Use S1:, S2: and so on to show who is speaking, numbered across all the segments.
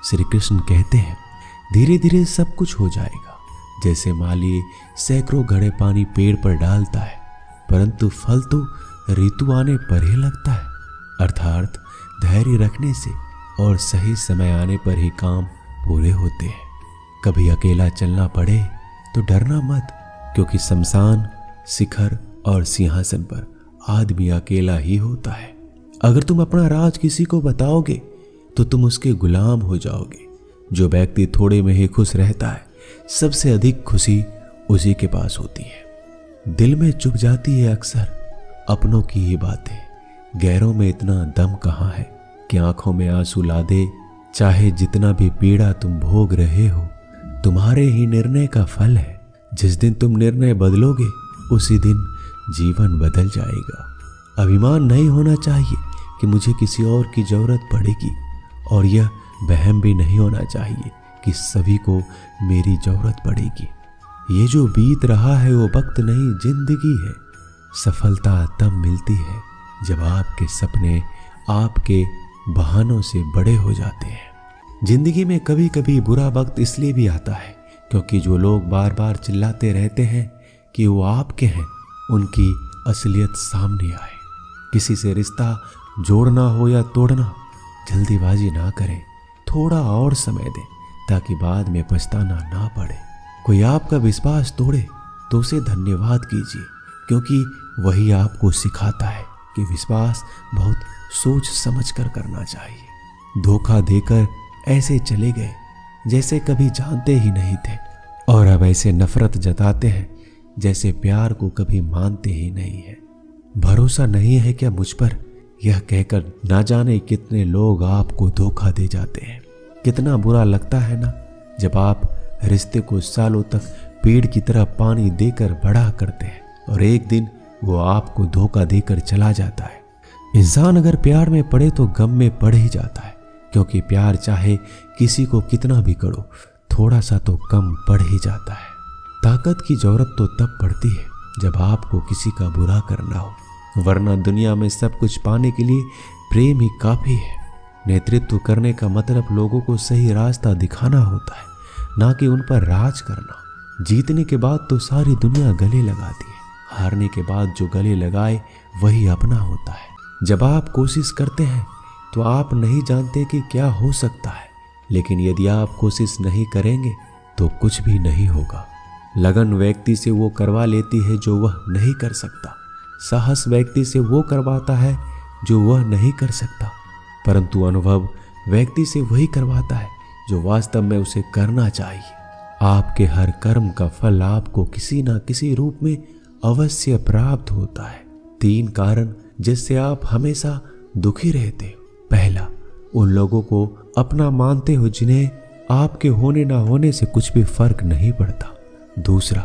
S1: श्री कृष्ण कहते हैं, धीरे धीरे सब कुछ हो जाएगा। जैसे माली सैकड़ों घड़े पानी पेड़ पर डालता है, परंतु फल तो ऋतु आने पर ही लगता है। अर्थात धैर्य रखने से और सही समय आने पर ही काम पूरे होते हैं। कभी अकेला चलना पड़े तो डरना मत, क्योंकि शमशान, शिखर और सिंहासन पर आदमी अकेला ही होता है। अगर तुम अपना राज किसी को बताओगे तो तुम उसके गुलाम हो जाओगे। जो व्यक्ति थोड़े में ही खुश रहता है, सबसे अधिक खुशी उसी के पास होती है। दिल में चुप जाती है अक्सर अपनों की ही बातें। गैरों में इतना दम कहाँ है कि आंखों में आंसू ला दे। चाहे जितना भी पीड़ा तुम भोग रहे हो, तुम्हारे ही निर्णय का फल है। जिस दिन तुम निर्णय बदलोगे, उसी दिन जीवन बदल जाएगा। अभिमान नहीं होना चाहिए कि मुझे किसी और की जरूरत पड़ेगी, और यह वहम भी नहीं होना चाहिए कि सभी को मेरी जरूरत पड़ेगी। ये जो बीत रहा है वो वक्त नहीं, जिंदगी है। सफलता तब मिलती है जब आपके सपने आपके बहानों से बड़े हो जाते हैं। जिंदगी में कभी कभी बुरा वक्त इसलिए भी आता है क्योंकि जो लोग बार बार चिल्लाते रहते हैं कि वो आपके हैं, उनकी असलियत सामने आए। किसी से रिश्ता जोड़ना हो या तोड़ना, जल्दीबाजी ना करें, थोड़ा और समय दें ताकि बाद में पछताना ना पड़े। कोई आपका विश्वास तोड़े तो उसे धन्यवाद कीजिए, क्योंकि वही आपको सिखाता है कि विश्वास बहुत सोच समझ कर करना चाहिए। धोखा देकर ऐसे चले गए जैसे कभी जानते ही नहीं थे, और अब ऐसे नफरत जताते हैं जैसे प्यार को कभी मानते ही नहीं है। भरोसा नहीं है क्या मुझ पर, यह कहकर ना जाने कितने लोग आपको धोखा दे जाते हैं। कितना बुरा लगता है ना जब आप रिश्ते को सालों तक पेड़ की तरह पानी देकर बड़ा करते हैं और एक दिन वो आपको धोखा देकर चला जाता है। इंसान अगर प्यार में पड़े तो गम में पड़ ही जाता है, क्योंकि प्यार चाहे किसी को कितना भी करो, थोड़ा सा तो कम पड़ ही जाता है। ताकत की जरूरत तो तब पड़ती है जब आपको किसी का बुरा करना हो, वरना दुनिया में सब कुछ पाने के लिए प्रेम ही काफी है। नेतृत्व करने का मतलब लोगों को सही रास्ता दिखाना होता है, ना कि उन पर राज करना। जीतने के बाद तो सारी दुनिया गले लगाती है, हारने के बाद जो गले लगाए वही अपना होता है। जब आप कोशिश करते हैं तो आप नहीं जानते कि क्या हो सकता है, लेकिन यदि आप कोशिश नहीं करेंगे तो कुछ भी नहीं होगा। लगन व्यक्ति से वो करवा लेती है जो वह नहीं कर सकता। साहस व्यक्ति से वो करवाता है जो वह नहीं कर सकता, परंतु अनुभव व्यक्ति से वही करवाता है जो वास्तव में उसे करना चाहिए। आपके हर कर्म का फल आपको किसी न किसी रूप में अवश्य प्राप्त होता है। 3 कारण जिससे आप हमेशा दुखी रहते हो। पहला, उन लोगों को अपना मानते हो जिन्हें आपके होने ना होने से कुछ भी फर्क नहीं पड़ता। दूसरा,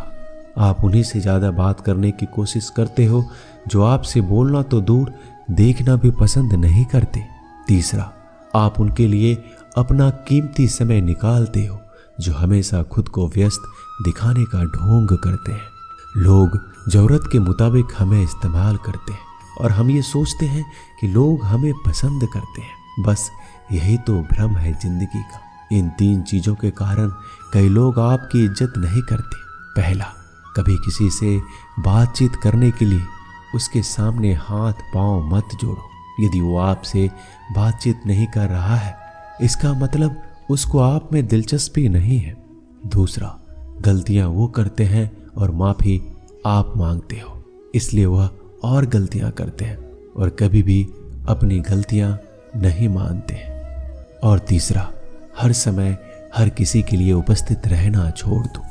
S1: आप उन्हीं से ज्यादा बात करने की कोशिश करते हो जो आपसे बोलना तो दूर देखना भी पसंद नहीं करते। तीसरा, आप उनके लिए अपना कीमती समय निकालते हो जो हमेशा खुद को व्यस्त दिखाने का ढोंग करते हैं। लोग जरूरत के मुताबिक हमें इस्तेमाल करते हैं और हम ये सोचते हैं कि लोग हमें पसंद करते हैं। बस यही तो भ्रम है जिंदगी का। इन 3 चीजों के कारण कई लोग आपकी इज्जत नहीं करते। पहला, कभी किसी से बातचीत करने के लिए उसके सामने हाथ पांव मत जोड़ो। यदि वो आपसे बातचीत नहीं कर रहा है, इसका मतलब उसको आप में दिलचस्पी नहीं है। दूसरा, गलतियां वो करते हैं और माफी आप मांगते हो, इसलिए वह और गलतियां करते हैं और कभी भी अपनी गलतियां नहीं मानते हैं। और तीसरा, हर समय हर किसी के लिए उपस्थित रहना छोड़ दो,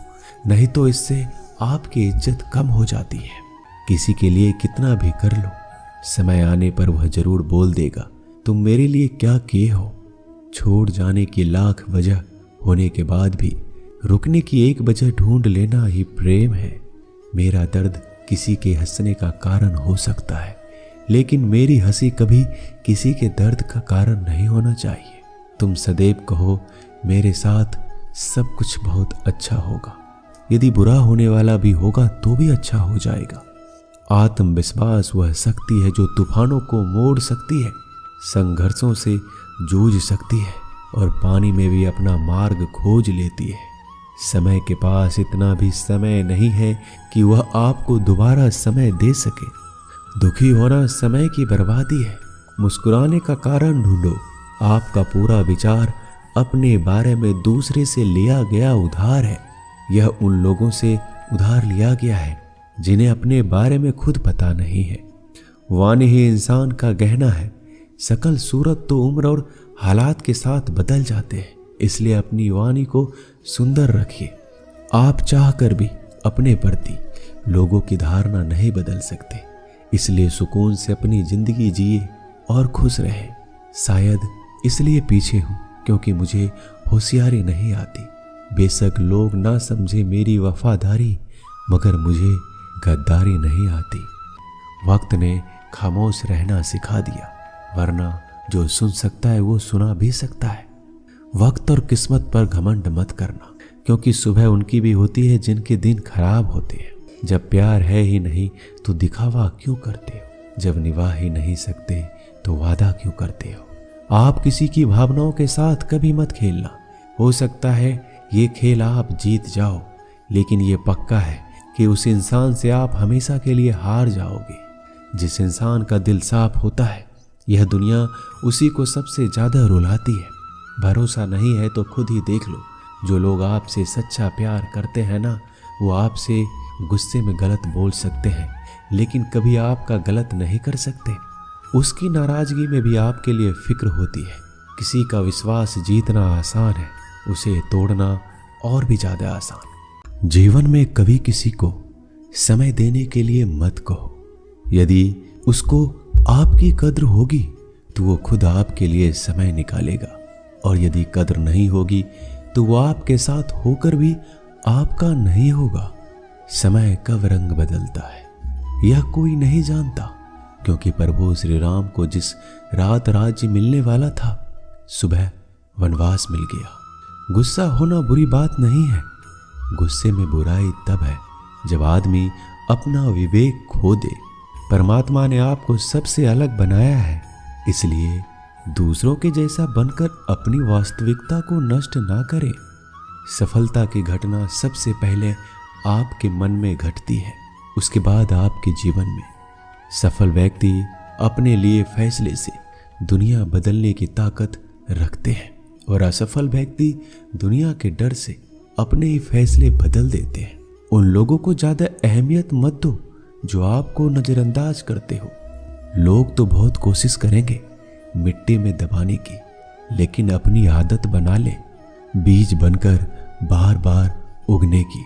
S1: नहीं तो इससे आपकी इज्जत कम हो जाती है। किसी के लिए कितना भी कर लो, समय आने पर वह जरूर बोल देगा, तुम मेरे लिए क्या किए हो। छोड़ जाने की लाख वजह होने के बाद भी रुकने की एक वजह ढूंढ लेना ही प्रेम है। मेरा दर्द किसी के हंसने का कारण हो सकता है, लेकिन मेरी हंसी कभी किसी के दर्द का कारण नहीं होना चाहिए। तुम सदैव कहो, मेरे साथ सब कुछ बहुत अच्छा होगा। यदि बुरा होने वाला भी होगा तो भी अच्छा हो जाएगा। आत्मविश्वास वह शक्ति है जो तूफानों को मोड़ सकती है, संघर्षों से जूझ सकती है और पानी में भी अपना मार्ग खोज लेती है। समय के पास इतना भी समय नहीं है कि वह आपको दोबारा समय दे सके। दुखी होना समय की बर्बादी है। मुस्कुराने का कारण ढूंढो। आपका पूरा विचार अपने बारे में दूसरे से लिया गया उधार है। यह उन लोगों से उधार लिया गया है जिन्हें अपने बारे में खुद पता नहीं है। वाणी ही इंसान का गहना है। सकल सूरत तो उम्र और हालात के साथ बदल जाते हैं, इसलिए अपनी वाणी को सुंदर रखिए। आप चाहकर भी अपने प्रति लोगों की धारणा नहीं बदल सकते, इसलिए सुकून से अपनी जिंदगी जिए और खुश रहे। शायद इसलिए पीछे हूं क्योंकि मुझे होशियारी नहीं आती। बेशक लोग ना समझे मेरी वफादारी, मगर मुझे गद्दारी नहीं आती। वक्त ने खामोश रहना सिखा दिया, वरना जो सुन सकता है वो सुना भी सकता है। वक्त और किस्मत पर घमंड मत करना, क्योंकि सुबह उनकी भी होती है जिनके दिन खराब होते हैं। जब प्यार है ही नहीं तो दिखावा क्यों करते हो? जब निभा ही नहीं सकते तो वादा क्यों करते हो? आप किसी की भावनाओं के साथ कभी मत खेलना। हो सकता है ये खेल आप जीत जाओ, लेकिन ये पक्का है कि उस इंसान से आप हमेशा के लिए हार जाओगे। जिस इंसान का दिल साफ होता है, यह दुनिया उसी को सबसे ज्यादा रुलाती है। भरोसा नहीं है तो खुद ही देख लो। जो लोग आपसे सच्चा प्यार करते हैं ना, वो आपसे गुस्से में गलत बोल सकते हैं, लेकिन कभी आपका गलत नहीं कर सकते। उसकी नाराजगी में भी आपके लिए फिक्र होती है। किसी का विश्वास जीतना आसान है, उसे तोड़ना और भी ज्यादा आसान। जीवन में कभी किसी को समय देने के लिए मत कहो। यदि उसको आपकी कद्र होगी तो वो खुद आपके लिए समय निकालेगा, और यदि कद्र नहीं होगी तो वो आपके साथ होकर भी आपका नहीं होगा। समय कब रंग बदलता है यह कोई नहीं जानता, क्योंकि प्रभु श्री राम को जिस रात राज्य मिलने वाला था, सुबह वनवास मिल गया। गुस्सा होना बुरी बात नहीं है। गुस्से में बुराई तब है जब आदमी अपना विवेक खो दे। परमात्मा ने आपको सबसे अलग बनाया है, इसलिए दूसरों के जैसा बनकर अपनी वास्तविकता को नष्ट ना करें। सफलता की घटना सबसे पहले आपके मन में घटती है, उसके बाद आपके जीवन में। सफल व्यक्ति अपने लिए फैसले से दुनिया बदलने की ताकत रखते हैं, और असफल व्यक्ति दुनिया के डर से अपने ही फैसले बदल देते हैं। उन लोगों को ज्यादा अहमियत मत दो जो आपको नजरअंदाज करते हो। लोग तो बहुत कोशिश करेंगे मिट्टी में दबाने की, लेकिन अपनी आदत बना ले बीज बनकर बार बार उगने की।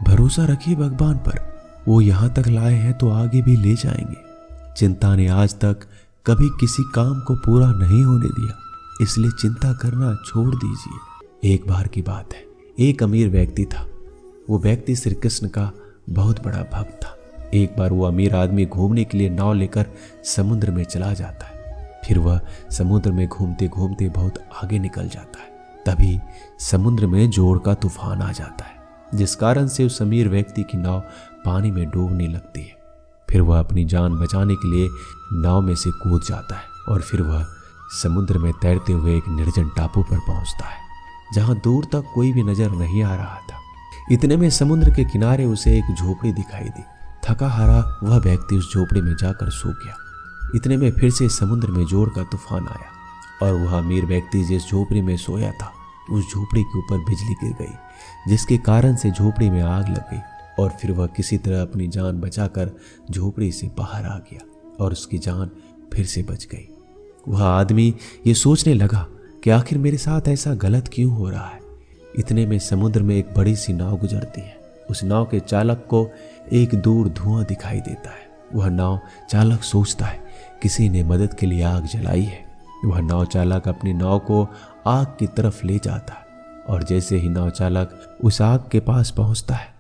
S1: भरोसा रखिए भगवान पर, वो यहाँ तक लाए हैं तो आगे भी ले जाएंगे। चिंता ने आज तक कभी किसी काम को पूरा नहीं होने दिया, इसलिए चिंता करना छोड़ दीजिए। एक बार की बात है, एक अमीर व्यक्ति था। वो व्यक्ति श्री कृष्ण का बहुत बड़ा भक्त था। एक बार वो अमीर आदमी घूमने के लिए नाव लेकर समुद्र में चला जाता है। फिर वह समुद्र में घूमते घूमते बहुत आगे निकल जाता है। तभी समुद्र में जोर का तूफान आ जाता है, जिस कारण से उस अमीर व्यक्ति की नाव पानी में डूबने लगती है। फिर वह अपनी जान बचाने के लिए नाव में से कूद जाता है, और फिर वह समुद्र में तैरते हुए एक निर्जन टापू पर पहुंचता है, जहां दूर तक कोई भी नजर नहीं आ रहा था। इतने में समुद्र के किनारे उसे एक झोपड़ी दिखाई दी। थका हारा वह व्यक्ति उस झोपड़ी में जाकर सो गया। इतने में फिर से समुद्र में जोर का तूफान आया, और वह अमीर व्यक्ति जिस झोपड़ी में सोया था, उस झोपड़ी के ऊपर बिजली गिर गई, जिसके कारण से झोपड़ी में आग लग गई। और फिर वह किसी तरह अपनी जान बचाकर झोपड़ी से बाहर आ गया, और उसकी जान फिर से बच गई। वह आदमी ये सोचने लगा कि आखिर मेरे साथ ऐसा गलत क्यों हो रहा है। इतने में समुद्र में एक बड़ी सी नाव गुजरती है। उस नाव के चालक को एक दूर धुआं दिखाई देता है। वह नाव चालक सोचता है किसी ने मदद के लिए आग जलाई है। वह नाव चालक अपनी नाव को आग की तरफ ले जाता है, और जैसे ही नाव चालक उस आग के पास पहुंचता है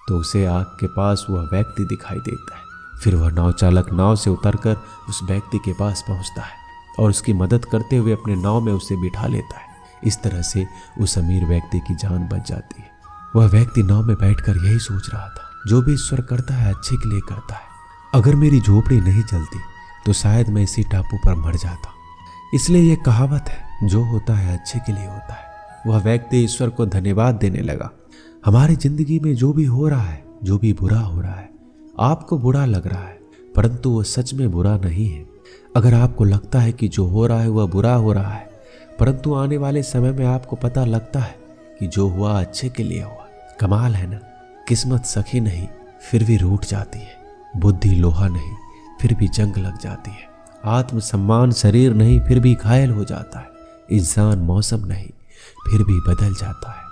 S1: तो उसे आग के पास वह व्यक्ति दिखाई देता है। फिर वह नाव चालक नाव से उतरकर उस व्यक्ति के पास पहुंचता है और उसकी मदद करते हुए अपने नाव में उसे बिठा लेता है। इस तरह से उस अमीर व्यक्ति की जान बच जाती है। वह व्यक्ति नाव में बैठकर यही सोच रहा था, जो भी ईश्वर करता है अच्छे के लिए करता है। अगर मेरी झोपड़ी नहीं जलती तो शायद मैं इसी टापू पर मर जाता। इसलिए ये कहावत है, जो होता है अच्छे के लिए होता है। वह व्यक्ति ईश्वर को धन्यवाद देने लगा। हमारी जिंदगी में जो भी हो रहा है, जो भी बुरा हो रहा है, आपको बुरा लग रहा है, परंतु वो सच में बुरा नहीं है। अगर आपको लगता है कि जो हो रहा है वह बुरा हो रहा है, परंतु आने वाले समय में आपको पता लगता है कि जो हुआ अच्छे के लिए हुआ। कमाल है ना। किस्मत सखी नहीं फिर भी रूठ जाती है, बुद्धि लोहा नहीं फिर भी जंग लग जाती है, आत्मसम्मान शरीर नहीं फिर भी घायल हो जाता है, इंसान मौसम नहीं फिर भी बदल जाता है।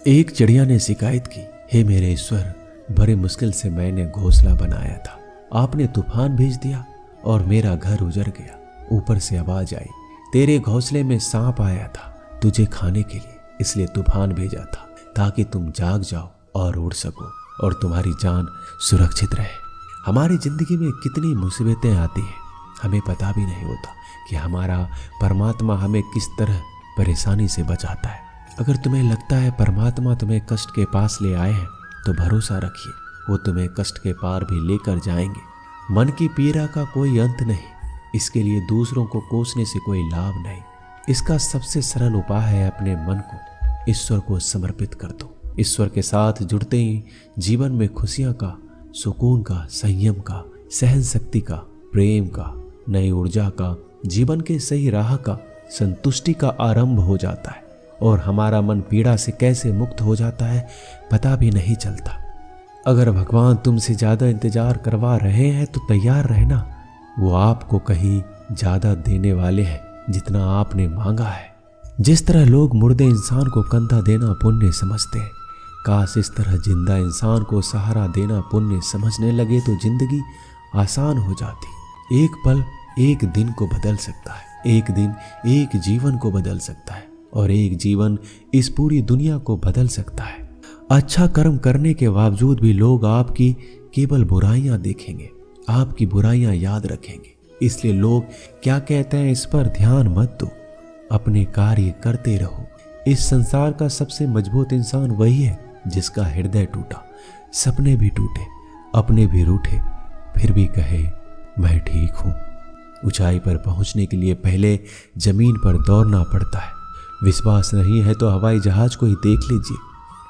S1: एक चिड़िया ने शिकायत की, हे मेरे ईश्वर, बड़े मुश्किल से मैंने घोंसला बनाया था, आपने तूफान भेज दिया और मेरा घर उजड़ गया। ऊपर से आवाज आई, तेरे घोंसले में सांप आया था तुझे खाने के लिए, इसलिए तूफान भेजा था ताकि तुम जाग जाओ और उड़ सको और तुम्हारी जान सुरक्षित रहे। हमारी जिंदगी में कितनी मुसीबतें आती हैं, हमें पता भी नहीं होता कि हमारा परमात्मा हमें किस तरह परेशानी से बचाता है। अगर तुम्हें लगता है परमात्मा तुम्हें कष्ट के पास ले आए हैं, तो भरोसा रखिए, वो तुम्हें कष्ट के पार भी लेकर जाएंगे। मन की पीड़ा का कोई अंत नहीं, इसके लिए दूसरों को कोसने से कोई लाभ नहीं। इसका सबसे सरल उपाय है अपने मन को ईश्वर को समर्पित कर दो। ईश्वर के साथ जुड़ते ही जीवन में खुशियां का, सुकून का, संयम का, सहन शक्ति का, प्रेम का, नई ऊर्जा का, जीवन के सही राह का, संतुष्टि का आरंभ हो जाता है और हमारा मन पीड़ा से कैसे मुक्त हो जाता है पता भी नहीं चलता। अगर भगवान तुमसे ज्यादा इंतजार करवा रहे हैं तो तैयार रहना, वो आपको कहीं ज्यादा देने वाले हैं जितना आपने मांगा है। जिस तरह लोग मुर्दे इंसान को कंधा देना पुण्य समझते हैं, काश इस तरह जिंदा इंसान को सहारा देना पुण्य समझने लगे तो जिंदगी आसान हो जाती। एक पल एक दिन को बदल सकता है, एक दिन एक जीवन को बदल सकता है और एक जीवन इस पूरी दुनिया को बदल सकता है। अच्छा कर्म करने के बावजूद भी लोग आपकी केवल बुराइयां देखेंगे, आपकी बुराइयां याद रखेंगे। इसलिए लोग क्या कहते हैं इस पर ध्यान मत दो, अपने कार्य करते रहो। इस संसार का सबसे मजबूत इंसान वही है जिसका हृदय टूटा, सपने भी टूटे, अपने भी रूठे, फिर भी कहे मैं ठीक हूं। ऊंचाई पर पहुंचने के लिए पहले जमीन पर दौड़ना पड़ता है। विश्वास नहीं है तो हवाई जहाज को ही देख लीजिए।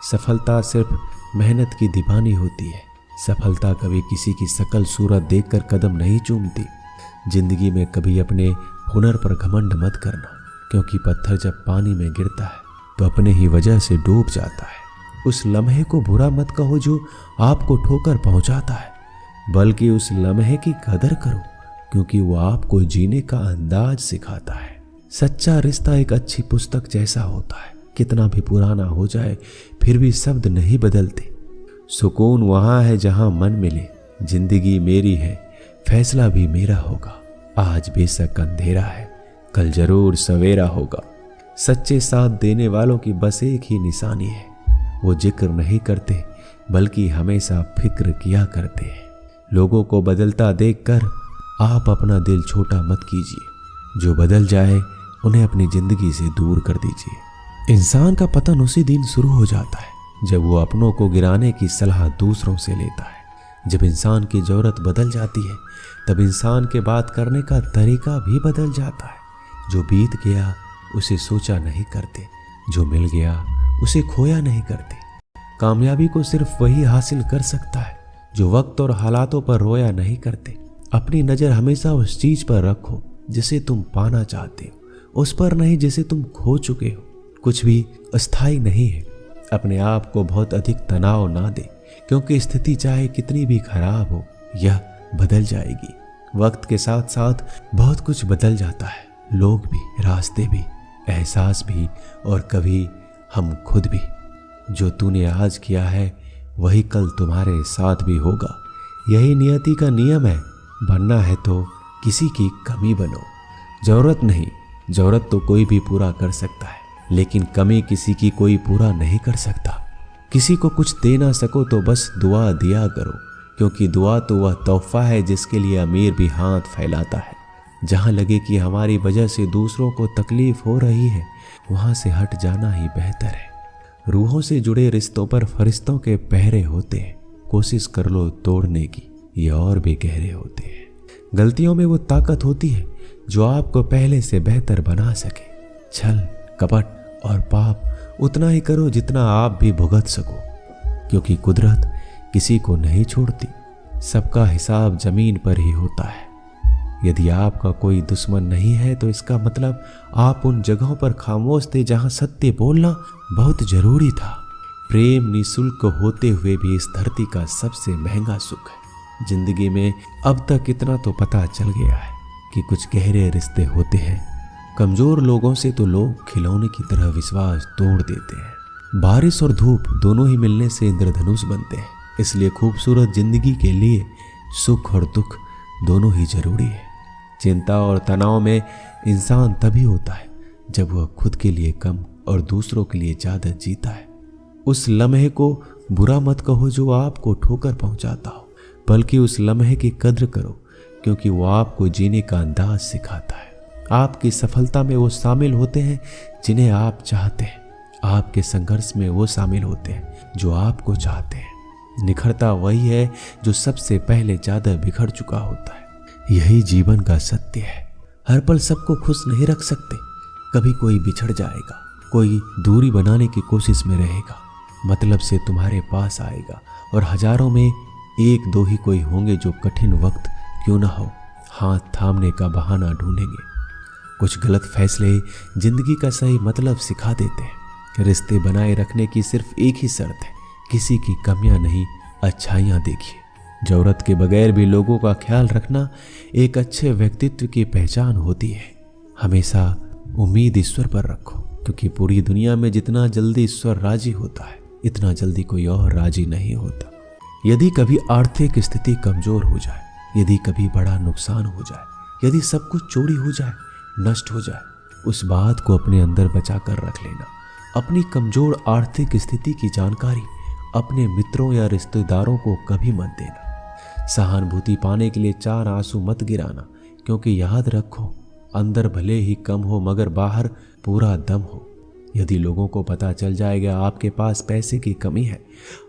S1: सफलता सिर्फ मेहनत की दीवानी होती है। सफलता कभी किसी की शकल सूरत देखकर कदम नहीं चूमती। जिंदगी में कभी अपने हुनर पर घमंड मत करना, क्योंकि पत्थर जब पानी में गिरता है तो अपने ही वजह से डूब जाता है। उस लम्हे को बुरा मत कहो जो आपको ठोकर पहुंचाता है, बल्कि उस लम्हे की कदर करो क्योंकि वो आपको जीने का अंदाज सिखाता है। सच्चा रिश्ता एक अच्छी पुस्तक जैसा होता है, कितना भी पुराना हो जाए फिर भी शब्द नहीं बदलते। सुकून वहां है जहां मन मिले। जिंदगी मेरी है, फैसला भी मेरा होगा। आज बेशक अंधेरा है, कल जरूर सवेरा होगा। सच्चे साथ देने वालों की बस एक ही निशानी है, वो जिक्र नहीं करते बल्कि हमेशा फिक्र किया करते हैं। लोगों को बदलता देखकर आप अपना दिल छोटा मत कीजिए। जो बदल जाए उन्हें अपनी जिंदगी से दूर कर दीजिए। इंसान का पतन उसी दिन शुरू हो जाता है जब वो अपनों को गिराने की सलाह दूसरों से लेता है। जब इंसान की जरूरत बदल जाती है तब इंसान के बात करने का तरीका भी बदल जाता है। जो बीत गया उसे सोचा नहीं करते, जो मिल गया उसे खोया नहीं करते। कामयाबी को सिर्फ वही हासिल कर सकता है जो वक्त और हालातों पर रोया नहीं करते। अपनी नजर हमेशा उस चीज पर रखो जिसे तुम पाना चाहते हो, उस पर नहीं जिसे तुम खो चुके हो। कुछ भी अस्थायी नहीं है। अपने आप को बहुत अधिक तनाव ना दे, क्योंकि स्थिति चाहे कितनी भी खराब हो यह बदल जाएगी। वक्त के साथ साथ बहुत कुछ बदल जाता है, लोग भी, रास्ते भी, एहसास भी और कभी हम खुद भी। जो तूने आज किया है वही कल तुम्हारे साथ भी होगा। यही नियति का नियम है। बनना है तो किसी की कमी बनो। जरूरत नहीं, जरूरत तो कोई भी पूरा कर सकता है, लेकिन कमी किसी की कोई पूरा नहीं कर सकता। किसी को कुछ दे ना सको तो बस दुआ दिया करो, क्योंकि दुआ तो वह तोहफा है जिसके लिए अमीर भी हाथ फैलाता है। जहाँ लगे कि हमारी वजह से दूसरों को तकलीफ हो रही है वहाँ से हट जाना ही बेहतर है। रूहों से जुड़े रिश्तों पर फरिश्तों के पहरे होते हैं, कोशिश कर लो तोड़ने की, ये और भी गहरे होते हैं। गलतियों में वो ताकत होती है जो आपको पहले से बेहतर बना सके। छल, कपट और पाप उतना ही करो जितना आप भी भुगत सको, क्योंकि कुदरत किसी को नहीं छोड़ती। सबका हिसाब जमीन पर ही होता है। यदि आपका कोई दुश्मन नहीं है तो इसका मतलब आप उन जगहों पर खामोश थे जहां सत्य बोलना बहुत जरूरी था। प्रेम निःशुल्क होते हुए भी इस धरती का सबसे महंगा सुख है। जिंदगी में अब तक इतना तो पता चल गया है कि कुछ गहरे रिश्ते होते हैं। कमजोर लोगों से तो लोग खिलौने की तरह विश्वास तोड़ देते हैं। बारिश और धूप दोनों ही मिलने से इंद्रधनुष बनते हैं। इसलिए खूबसूरत जिंदगी के लिए सुख और दुख दोनों ही जरूरी है। चिंता और तनाव में इंसान तभी होता है जब वह खुद के लिए कम और दूसरों के लिए ज्यादा जीता है। उस लम्हे को बुरा मत कहो जो आपको ठोकर पहुंचाता हो, बल्कि उस लम्हे की कद्र करो, क्योंकि वो आपको जीने का अंदाज सिखाता है। आपकी सफलता में वो शामिल होते हैं जिन्हें आप चाहते हैं। आपके संघर्ष में वो शामिल होते हैं जो आपको चाहते हैं। निखरता वही है जो सबसे पहले ज्यादा बिखर चुका होता है। यही जीवन का सत्य है। हर पल सबको खुश नहीं रख सकते। कभी कोई बिछड़ जाएगा, कोई दूरी बनाने की कोशिश में रहेगा, मतलब से तुम्हारे पास आएगा, और हजारों में एक दो ही कोई होंगे जो कठिन वक्त क्यों ना हो हाथ थामने का बहाना ढूंढेंगे। कुछ गलत फैसले जिंदगी का सही मतलब सिखा देते हैं। रिश्ते बनाए रखने की सिर्फ एक ही शर्त है, किसी की कमियां नहीं, अच्छाइयां देखिए। जरूरत के बगैर भी लोगों का ख्याल रखना एक अच्छे व्यक्तित्व की पहचान होती है। हमेशा उम्मीद ईश्वर पर रखो, क्योंकि पूरी दुनिया में जितना जल्दी ईश्वर राजी होता है, इतना जल्दी कोई और राजी नहीं होता। यदि कभी आर्थिक स्थिति कमजोर हो जाए, यदि कभी बड़ा नुकसान हो जाए, यदि सब कुछ चोरी हो जाए, नष्ट हो जाए, उस बात को अपने अंदर बचा कर रख लेना। अपनी कमजोर आर्थिक स्थिति की जानकारी अपने मित्रों या रिश्तेदारों को कभी मत देना। सहानुभूति पाने के लिए 4 आंसू मत गिराना, क्योंकि याद रखो, अंदर भले ही कम हो मगर बाहर पूरा दम हो। यदि लोगों को पता चल जाएगा आपके पास पैसे की कमी है,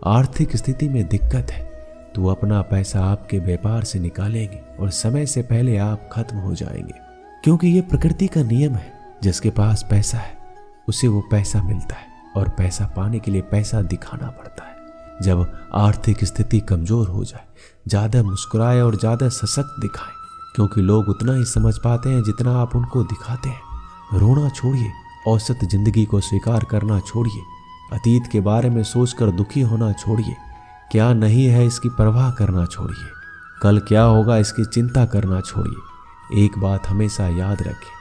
S1: आर्थिक स्थिति में दिक्कत है, तो अपना पैसा आपके व्यापार से निकालेंगे और समय से पहले आप खत्म हो जाएंगे। क्योंकि ये प्रकृति का नियम है, जिसके पास पैसा है उसे वो पैसा मिलता है, और पैसा पाने के लिए पैसा दिखाना पड़ता है। जब आर्थिक स्थिति कमजोर हो जाए, ज्यादा मुस्कुराए और ज्यादा सशक्त दिखाएं, क्योंकि लोग उतना ही समझ पाते हैं जितना आप उनको दिखाते हैं। रोना छोड़िए, औसत जिंदगी को स्वीकार करना छोड़िए, अतीत के बारे में सोचकर दुखी होना छोड़िए, क्या नहीं है इसकी परवाह करना छोड़िए, कल क्या होगा इसकी चिंता करना छोड़िए। एक बात हमेशा याद रखें,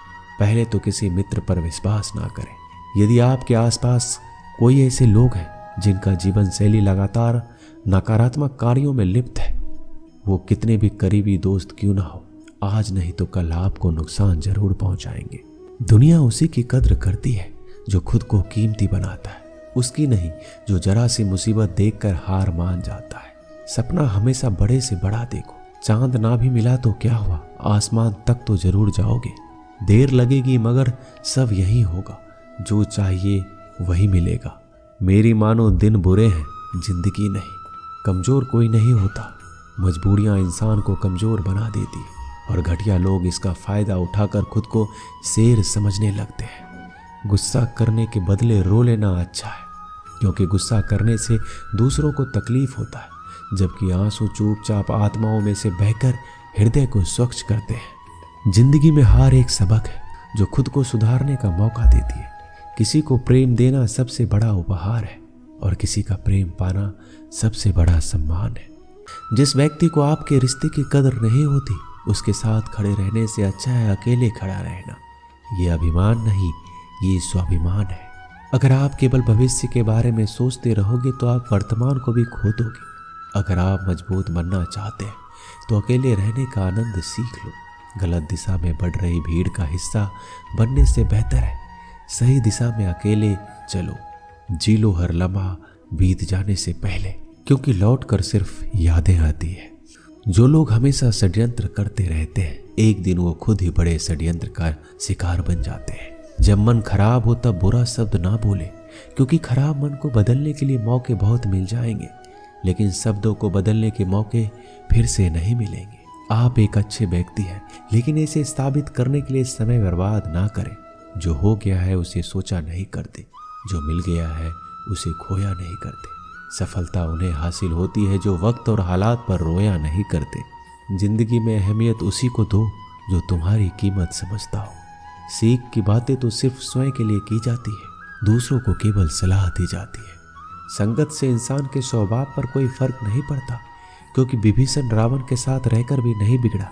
S1: पहले तो किसी मित्र पर विश्वास ना करें। यदि आपके आसपास कोई ऐसे लोग हैं जिनका जीवन शैली लगातार नकारात्मक कार्यों में लिप्त है, वो कितने भी करीबी दोस्त क्यों ना हो, आज नहीं तो कल आपको नुकसान जरूर पहुंचाएंगे। दुनिया उसी की कद्र करती है जो खुद को कीमती बनाता है, उसकी नहीं जो जरा सी मुसीबत देखकर हार मान जाता है। सपना हमेशा बड़े से बड़ा देखो। चांद ना भी मिला तो क्या हुआ, आसमान तक तो जरूर जाओगे। देर लगेगी मगर सब यही होगा, जो चाहिए वही मिलेगा। मेरी मानो दिन बुरे हैं, जिंदगी नहीं। कमजोर कोई नहीं होता, मजबूरियां इंसान को कमजोर बना देती है, और घटिया लोग इसका फायदा उठाकर खुद को शेर समझने लगते हैं। गुस्सा करने के बदले रो लेना अच्छा है, क्योंकि गुस्सा करने से दूसरों को तकलीफ होता है, जबकि आंसू चुपचाप आत्माओं में से बहकर हृदय को स्वच्छ करते हैं। जिंदगी में हार एक सबक है जो खुद को सुधारने का मौका देती है। किसी को प्रेम देना सबसे बड़ा उपहार है, और किसी का प्रेम पाना सबसे बड़ा सम्मान है। जिस व्यक्ति को आपके रिश्ते की कदर नहीं होती, उसके साथ खड़े रहने से अच्छा है अकेले खड़ा रहना। ये अभिमान नहीं, ये स्वाभिमान है। अगर आप केवल भविष्य के बारे में सोचते रहोगे तो आप वर्तमान को भी खो दोगे। अगर आप मजबूत बनना चाहते हैं तो अकेले रहने का आनंद सीख लो। गलत दिशा में बढ़ रही भीड़ का हिस्सा बनने से बेहतर है सही दिशा में अकेले चलो। जी लो हर लम्हा बीत जाने से पहले, क्योंकि लौट कर सिर्फ यादें आती है। जो लोग हमेशा षड्यंत्र करते रहते हैं, एक दिन वो खुद ही बड़े षड्यंत्र का शिकार बन जाते हैं। जब मन खराब हो तब बुरा शब्द ना बोले, क्योंकि खराब मन को बदलने के लिए मौके बहुत मिल जाएंगे, लेकिन शब्दों को बदलने के मौके फिर से नहीं मिलेंगे। आप एक अच्छे व्यक्ति हैं, लेकिन इसे साबित करने के लिए समय बर्बाद ना करें। जो हो गया है उसे सोचा नहीं करते, जो मिल गया है उसे खोया नहीं करते। सफलता उन्हें हासिल होती है जो वक्त और हालात पर रोया नहीं करते। जिंदगी में अहमियत उसी को दो जो तुम्हारी कीमत समझता हो। सीख की बातें तो सिर्फ स्वयं के लिए की जाती है, दूसरों को केवल सलाह दी जाती है। संगत से इंसान के स्वभाव पर कोई फर्क नहीं पड़ता, क्योंकि विभीषण रावण के साथ रहकर भी नहीं बिगड़ा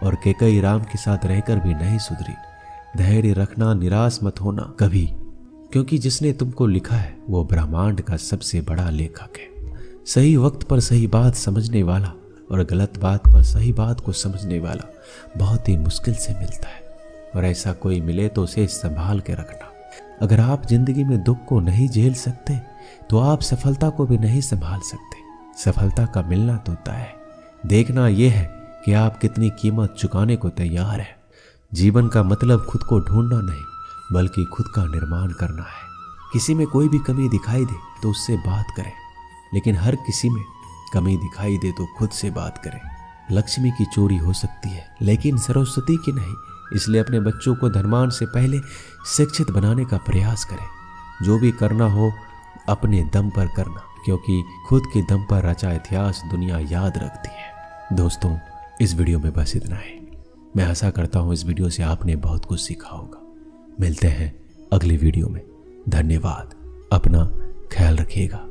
S1: और कैकेयी राम के साथ रहकर भी नहीं सुधरी। धैर्य रखना, निराश मत होना कभी, क्योंकि जिसने तुमको लिखा है वो ब्रह्मांड का सबसे बड़ा लेखक है। सही वक्त पर सही बात समझने वाला और गलत बात पर सही बात को समझने वाला बहुत ही मुश्किल से मिलता है, और ऐसा कोई मिले तो उसे संभाल के रखना। अगर आप जिंदगी में दुख को नहीं झेल सकते तो आप सफलता को भी नहीं संभाल सकते। सफलता का मिलना तो तय है, देखना यह है कि आप कितनी कीमत चुकाने को तैयार हैं। जीवन का मतलब खुद को ढूंढना नहीं, बल्कि खुद का निर्माण करना है। किसी में कोई भी कमी दिखाई दे तो उससे बात करें, लेकिन हर किसी में कमी दिखाई दे तो खुद से बात करें। लक्ष्मी की चोरी हो सकती है, लेकिन सरस्वती की नहीं। इसलिए अपने बच्चों को धनवान से पहले शिक्षित बनाने का प्रयास करें। जो भी करना हो अपने दम पर करना, क्योंकि खुद के दम पर रचा इतिहास दुनिया याद रखती है। दोस्तों, इस वीडियो में बस इतना है। मैं आशा करता हूँ इस वीडियो से आपने बहुत कुछ सीखा होगा। मिलते हैं अगली वीडियो में। धन्यवाद। अपना ख्याल रखिएगा।